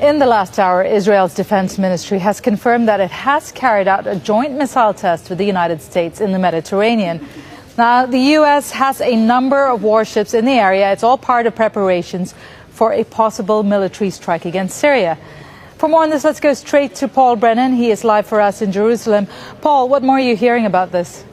In the last hour, Israel's defense ministry has confirmed that it has carried out a joint missile test with the United States in the Mediterranean. Now, the U.S. has a number of warships in the area. It's all part of preparations for a possible military strike against Syria. For more on this, let's go straight to Paul Brennan. He is live for us in Jerusalem. Paul, what more are you hearing about this?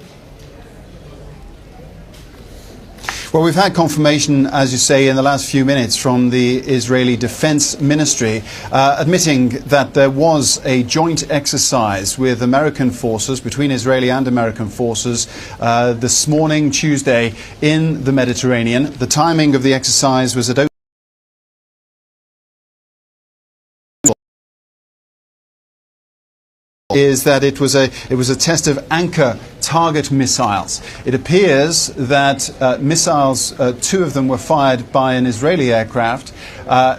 Well, we've had confirmation, as you say, in the last few minutes from the Israeli Defense Ministry admitting that there was a joint exercise with American forces, between Israeli and American forces, this morning, Tuesday, in the Mediterranean. The timing of the exercise was at is that it was a test of anchor target missiles. It appears that missiles, two of them were fired by an Israeli aircraft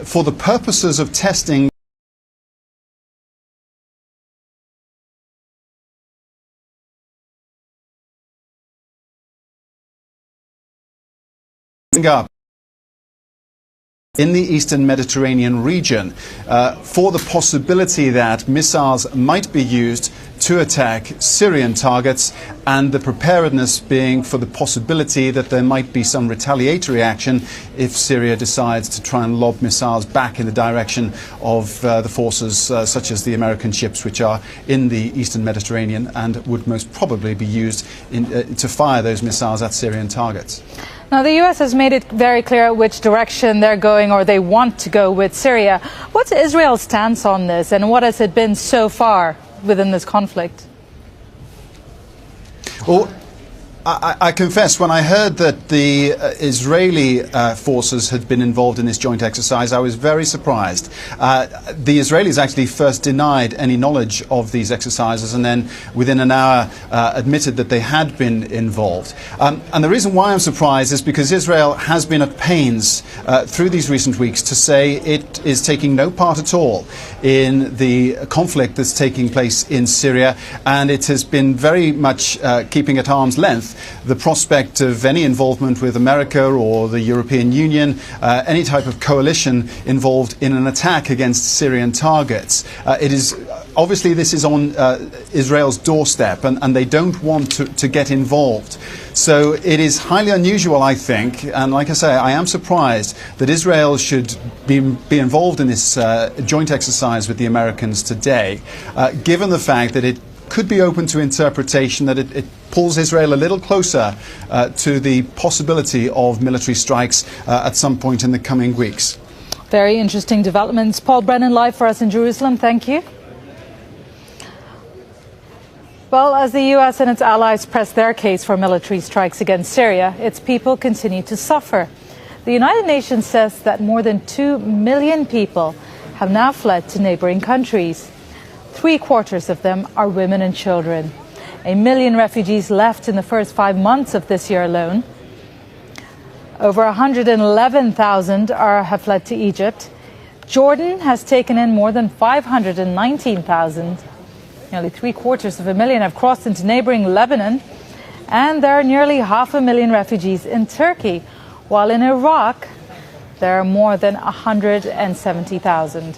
for the purposes of testing up in the eastern Mediterranean region for the possibility that missiles might be used to attack Syrian targets, and the preparedness being for the possibility that there might be some retaliatory action if Syria decides to try and lob missiles back in the direction of the forces such as the American ships which are in the eastern Mediterranean and would most probably be used to fire those missiles at Syrian targets. Now, the U.S. has made it very clear which direction they're going, or they want to go, with Syria. What's Israel's stance on this, and what has it been so far within this conflict? Well, I confess, when I heard that the Israeli forces had been involved in this joint exercise, I was very surprised. The Israelis actually first denied any knowledge of these exercises and then within an hour admitted that they had been involved. And the reason why I'm surprised is because Israel has been at pains through these recent weeks to say it is taking no part at all in the conflict that's taking place in Syria, and it has been very much keeping at arm's length the prospect of any involvement with America or the European Union, any type of coalition involved in an attack against Syrian targets. It is obviously this is on Israel's doorstep, and they don't want to get involved. So it is highly unusual, I think, and like I say, I am surprised that Israel should be involved in this joint exercise with the Americans today, given the fact that it could be open to interpretation that it pulls Israel a little closer to the possibility of military strikes at some point in the coming weeks. Very interesting developments. Paul Brennan, live for us in Jerusalem. Thank you. Well, as the U.S. and its allies press their case for military strikes against Syria, its people continue to suffer. The United Nations says that more than 2 million people have now fled to neighboring countries. 3/4 of them are women and children. 1 million refugees left in the first 5 months of this year alone. Over 111,000 have fled to Egypt. Jordan has taken in more than 519,000. Nearly 750,000 have crossed into neighboring Lebanon. And there are nearly 500,000 refugees in Turkey, while in Iraq there are more than 170,000.